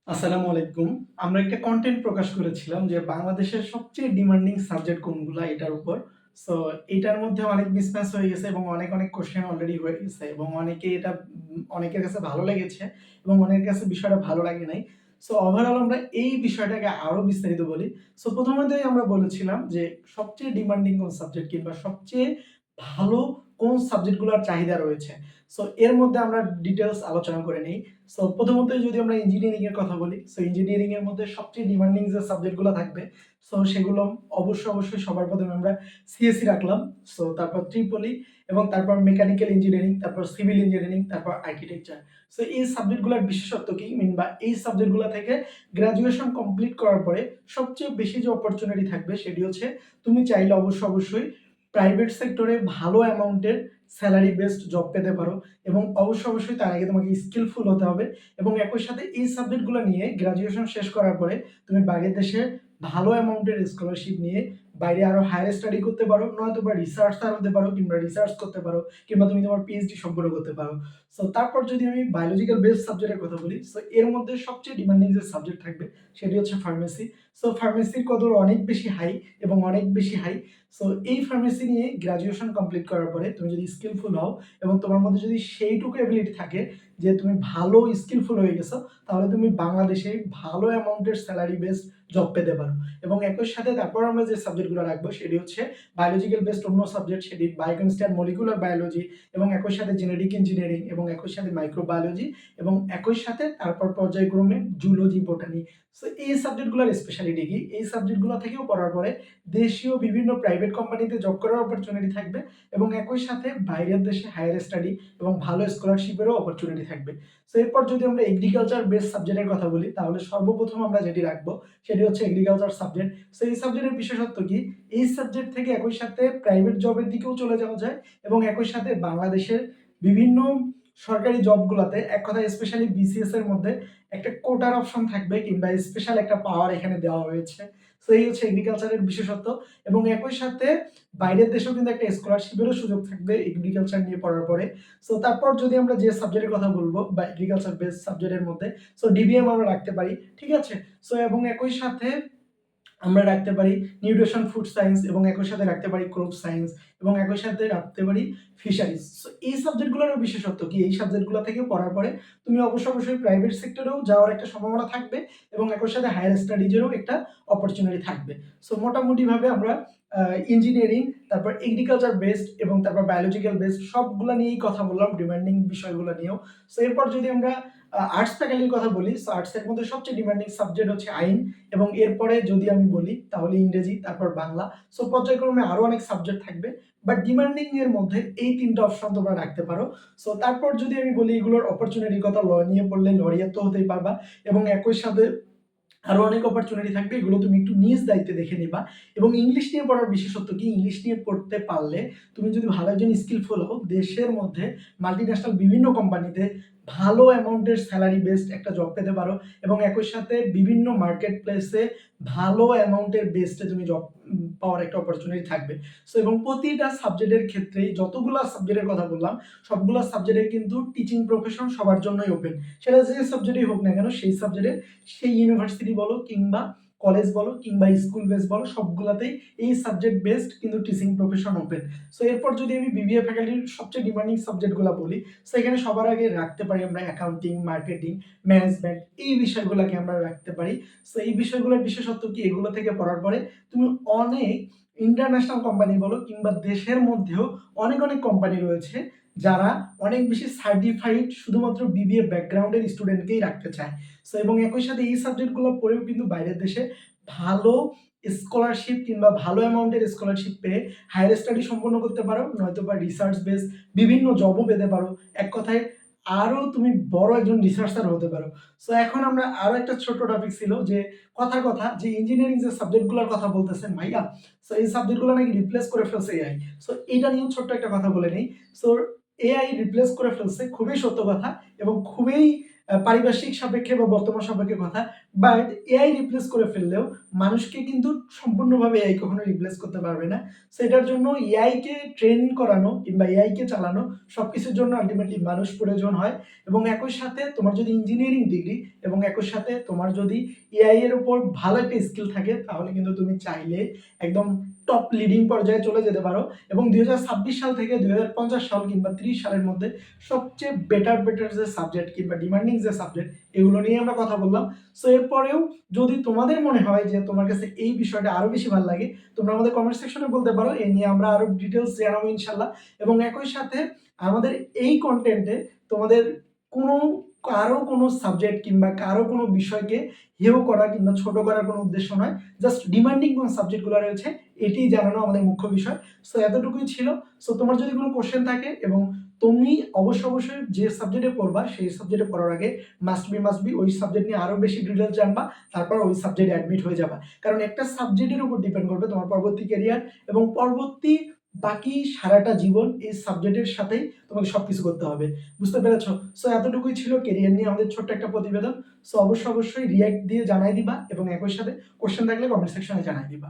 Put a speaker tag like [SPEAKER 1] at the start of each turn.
[SPEAKER 1] আসসালামু আলাইকুম। আমরা একটা কনটেন্ট প্রকাশ করেছিলাম যে বাংলাদেশের সবচেয়ে ডিমান্ডিং সাবজেক্ট কোনগুলা এটার উপর। সো এটার মধ্যে অনেক মিসম্যাচ হয়ে গেছে এবং অনেক কোয়েশ্চেন অলরেডি হয়ে গেছে এবং অনেকে এটা অনেকের কাছে ভালো লেগেছে এবং অনেকের কাছে বিষয়টা ভালো লাগে নাই। সো ওভারঅল আমরা এই বিষয়টাকে আরো বিস্তারিত বলি। সো প্রথমতই আমরা বলেছিলাম যে সবচেয়ে ডিমান্ডিং কোন সাবজেক্ট কিংবা সবচেয়ে ভালো কোন সাবজেক্টগুলোর চাহিদা রয়েছে। সো এর মধ্যে আমরা ডিটেইলস আলোচনা করে নেই। সো প্রথমতই যদি আমরা ইঞ্জিনিয়ারিং এর কথা বলি, সো ইঞ্জিনিয়ারিং এর মধ্যে সবচেয়ে ডিমান্ডিং যে সাবজেক্টগুলো থাকবে, সো সেগুলো অবশ্যই সবার প্রথমে আমরা সিএসসি রাখলাম। সো তারপর ট্রিপলি এবং তারপর মেকানিক্যাল ইঞ্জিনিয়ারিং, তারপর সিভিল ইঞ্জিনিয়ারিং, তারপর আর্কিটেকচার। সো এই সাবজেক্টগুলোর বিশেষত্ব কি? বা এই সাবজেক্টগুলো থেকে গ্র্যাজুয়েশন কমপ্লিট করার পরে সবচেয়ে বেশি যে অপরচুনিটি থাকবে সেটি হচ্ছে তুমি চাইলে অবশ্যই প্রাইভেট সেক্টরে ভালো অ্যামাউন্টের স্যালারি বেসড জব পেতে পারো এবং অবশ্যই তার আগে তোমাকে স্কিলফুল হতে হবে এবং একই সাথে এই সাবজেক্টগুলো নিয়ে গ্র্যাজুয়েশন শেষ করার পরে তুমি বাইরের দেশে ভালো অ্যামাউন্টের স্কলারশিপ নিয়ে বাইরে আরো হায়ার স্টাডি করতে পারো, নয়তো বা রিসার্চার হতে পারো কিংবা রিসার্চ করতে পারো কিংবা তুমি তোমার পিএইচডি সম্পূর্ণ করতে পারো। সো তারপর যদি আমি বায়োলজিক্যাল বেসড সাবজেক্টের কথা বলি, সো এর মধ্যে সবচেয়ে ডিমান্ডিং যে সাবজেক্ট থাকবে সেটি হচ্ছে ফার্মেসি। সো ফার্মেসির কদর অনেক বেশি হাই এবং অনেক বেশি হাই। সো এই ফার্মেসি নিয়ে গ্র্যাজুয়েশন কমপ্লিট করার পরে তুমি যদি স্কিলফুল হও এবং তোমার মধ্যে যদি সেইটুকু এবিলিটি থাকে যে তুমি ভালো স্কিলফুল হয়ে গেছো, তাহলে তুমি বাংলাদেশে ভালো অ্যামাউন্টের স্যালারি বেসড জব পেতে পারো। এবং একই সাথে তারপর আমরা যে সাবজেক্টগুলো রাখবো সেটি হচ্ছে বায়োলজিক্যাল বেসড অন্য সাবজেক্ট, সেটি বায়োকেমিস্ট্রি অ্যান্ড মলিকুলার বায়োলজি এবং একই সাথে জেনেটিক ইঞ্জিনিয়ারিং এবং একই সাথে মাইক্রোবায়োলজি এবং একই সাথে তারপর পর্যায়ক্রমে জুলজি, বোটানি। সো এই সাবজেক্টগুলোর স্পেশালিটি কি? এই সাবজেক্টগুলো থেকেও পড়ার পরে দেশীয় বিভিন্ন প্রাইভেট কোম্পানিতে জব করার অপরচুনিটি থাকবে এবং একই সাথে বাইরের দেশে হায়ার স্টাডি এবং ভালো স্কলারশিপেরও অপরচুনিটি থাকবে। সো এরপর যদি আমরা এগ্রিকালচার বেসড সাবজেক্টের কথা বলি, তাহলে সর্বপ্রথম আমরা যেটি রাখবো সেটি হচ্ছে এগ্রিকালচার সাবজেক্ট। সো এই সাবজেক্টের বিশেষত্ব কি? এই সাবজেক্ট থেকে একই সাথে প্রাইভেট জবের দিকেও চলে যাওয়া যায় এবং একই সাথে বাংলাদেশের বিভিন্ন সরকারি জবগুলাতে এক কথায় স্পেশালি বিসিএস এর মধ্যে একটা কোটার অপশন থাকবে কিংবা স্পেশাল একটা পাওয়ার এখানে দেওয়া হয়েছে। সো এই হচ্ছে এগ্রিকালচারের বিশেষত্ব এবং একই সাথে বাইরের দেশেও কিন্তু একটা স্কলারশিপেরও সুযোগ থাকবে এগ্রিকালচার নিয়ে পড়ার পরে। সো তারপর যদি আমরা যে সাবজেক্টের কথা বলবো বা এগ্রিকালচার বেসড সাবজেক্টের মধ্যে, সো ডিবিএম আমরা রাখতে পারি। ঠিক আছে? সো এবং একই সাথে আমরা রাখতে পারি নিউট্রিশন ফুড সায়েন্স এবং একই সাথে রাখতে পারি ক্রপ সায়েন্স এবং একই সাথে রাখতে পারি ফিশারিজ। সো এই সাবজেক্টগুলোরও বিশেষত্ব কি? এই সাবজেক্টগুলো থেকে পড়ার পরে তুমি অবশ্যই প্রাইভেট সেক্টরেও যাওয়ার একটা সম্ভাবনা থাকবে এবং একই সাথে হায়ার স্টাডিজেরও একটা অপরচুনিটি থাকবে। সো মোটামুটিভাবে আমরা ইঞ্জিনিয়ারিং, তারপর এগ্রিকালচার বেসড এবং তারপর বায়োলজিক্যাল বেসড সবগুলা নিয়েই কথা বললাম, ডিমান্ডিং বিষয়গুলো নিয়েও। সো এরপর যদি আমরা আর্টস ফ্যাকাল্টির কথা বলি, সো আর্টসের মধ্যে সবচেয়ে ডিমান্ডিং সাবজেক্ট হচ্ছে আইন এবং এরপরে যদি আমি বলি তাহলে ইংরেজি, তারপর বাংলা। সো পর্যায়ক্রমে আরো অনেক সাবজেক্ট থাকবে। বাট ডিমান্ডিং এর মধ্যে এই ৩ টা অপশন তোমরা রাখতে পারো। সো তারপর যদি আমি বলি এগুলোর অপরচুনিটির কথা, ল নিয়ে পড়লে লরিয়ার তো হতেই পারবা এবং একই সাথে আরো অনেক অপরচুনিটি থাকবে। এগুলো তুমি একটু নিজ দায়িত্বে দেখে নিবা এবং ইংলিশ নিয়ে পড়ার বিশেষত্ব কি? ইংলিশ নিয়ে পড়তে পারলে তুমি যদি ভালো একজন স্কিলফুল হও, দেশের মধ্যে মাল্টিন্যাশনাল বিভিন্ন কোম্পানিতে ভালো অ্যামাউন্টের স্যালারি বেসড একটা জব পেতে পারো এবং একই সাথে বিভিন্ন মার্কেট প্লেসে ভালো অ্যামাউন্টের বেসডে তুমি জব পাওয়ার একটা অপরচুনিটি থাকবে। সো এবং প্রতিটা সাবজেক্টের ক্ষেত্রেই যতগুলা সাবজেক্টের কথা বললাম, সবগুলা সাবজেক্টের কিন্তু টিচিং প্রফেশন সবার জন্যই ওপেন। সেটা যে সাবজেক্টই হোক না কেন, সেই সাবজেক্টের সেই ইউনিভার্সিটি বলো কিংবা কলেজ বলো কিংবা স্কুল বেস বলো, সবগুলাতেই এই সাবজেক্ট বেসড কিন্তু টিচিং প্রফেশন ওপেন। সো এরপর যদি আমি বিবিএ ফ্যাকাল্টির সবচেয়ে ডিমান্ডিং সাবজেক্টগুলো বলি, সো এখানে সবার আগে রাখতে পারি আমরা অ্যাকাউন্টিং, মার্কেটিং, ম্যানেজমেন্ট, এই বিষয়গুলোকে আমরা রাখতে পারি। সো এই বিষয়গুলোর বিশেষত্ব কি? এগুলো থেকে পড়ার পরে তুমি অনেক ইন্টারন্যাশনাল কোম্পানি বলো কিংবা দেশের মধ্যেও অনেক কোম্পানি রয়েছে যারা অনেক বেশি সার্টিফাইড শুধুমাত্র বিবিএ ব্যাকগ্রাউন্ডের স্টুডেন্টকেই রাখতে চায়। সো এবং একই সাথে এই সাবজেক্টগুলো পড়েও কিন্তু বাইরের দেশে ভালো স্কলারশিপ কিংবা ভালো অ্যামাউন্টের স্কলারশিপ পেয়ে হায়ার স্টাডি সম্পন্ন করতে পারো, নয়তোবা রিসার্চ বেস বিভিন্ন জবও পেতে পারো। এক কথায় আরো তুমি বড় একজন রিসার্চার হতে পারো। সো এখন আমরা আরো একটা ছোট্ট টপিক ছিল যে কথার কথা যে ইঞ্জিনিয়ারিং যে সাবজেক্টগুলোর কথা বলতেছেন ভাইয়া, সো এই সাবজেক্টগুলো নাকি রিপ্লেস করে ফেলছে এআই। সো এটা নিয়েও ছোট্ট একটা কথা বলে নেই। সো এআই রিপ্লেস করে ফেলছে, খুবই সত্য কথা এবং খুবই পারিপার্শ্বিক সাপেক্ষে বা বর্তমান সাপেক্ষে কথা। বাট এআই রিপ্লেস করে ফেললেও মানুষকে কিন্তু সম্পূর্ণভাবে এআই কখনো রিপ্লেস করতে পারবে না। সো এটার জন্য এআই কে ট্রেন করানো কিংবা এআই কে চালানো সবকিছুর জন্য আল্টিমেটলি মানুষ প্রয়োজন হয় এবং একই সাথে তোমার যদি ইঞ্জিনিয়ারিং ডিগ্রি এবং একই সাথে তোমার যদি এআই এর উপর ভালো একটা স্কিল থাকে তাহলে কিন্তু তুমি চাইলে একদম টপ লিডিং পর্যায়ে চলে যেতে পারো এবং 2026 সাল থেকে 2050 সাল কিংবা 30 সালের মধ্যে সবচেয়ে বেটার যে সাবজেক্ট কিংবা ডিমান্ডিং যে সাবজেক্ট এগুলো নিয়ে আমরা কথা বললাম। সো এরপরেও যদি তোমাদের মনে হয় যে তোমার কাছে এই বিষয়টা আরো বেশি ভালো লাগে তোমরা আমাদের কমেন্ট সেকশনে বলতে পারো, এই নিয়ে আমরা আরো ডিটেলস জানাবো ইনশাল্লাহ। এবং একই সাথে আমাদের এই কন্টেন্টে তোমাদের কোনো কারো কোনো সাবজেক্ট কিংবা কারো কোনো বিষয়কে হেয় করা কিংবা ছোট করার কোনো উদ্দেশ্য নয়, জাস্ট ডিমান্ডিং কোন সাবজেক্টগুলো রয়েছে এটিই জানানো আমাদের মুখ্য বিষয়। সো এতটুকুই ছিল। সো তোমার যদি কোনো কোশ্চেন থাকে এবং তুমি অবশ্যই যে সাবজেক্টে পড়বা সেই সাবজেক্টে পড়ার আগে মাস্ট বি ওই সাবজেক্ট নিয়ে আরো বেশি ডিটেলস জানবা, তারপর ওই সাবজেক্টে অ্যাডমিট হয়ে যাবা। কারণ একটা সাবজেক্টের উপর ডিপেন্ড করবে তোমার পরবর্তী ক্যারিয়ার এবং পরবর্তী বাকি সারাটা জীবন এই সাবজেক্টের সাথেই তোমাকে সবকিছু করতে হবে। বুঝতে পেরেছো? সো এতটুকুই ছিল ক্যারিয়ার নিয়ে আমাদের ছোট্ট একটা প্রতিবেদন। সো অবশ্যই রিঅ্যাক্ট দিয়ে জানাই দিবা এবং একই সাথে কোশ্চেন থাকলে কমেন্ট সেকশনে জানাই দিবা।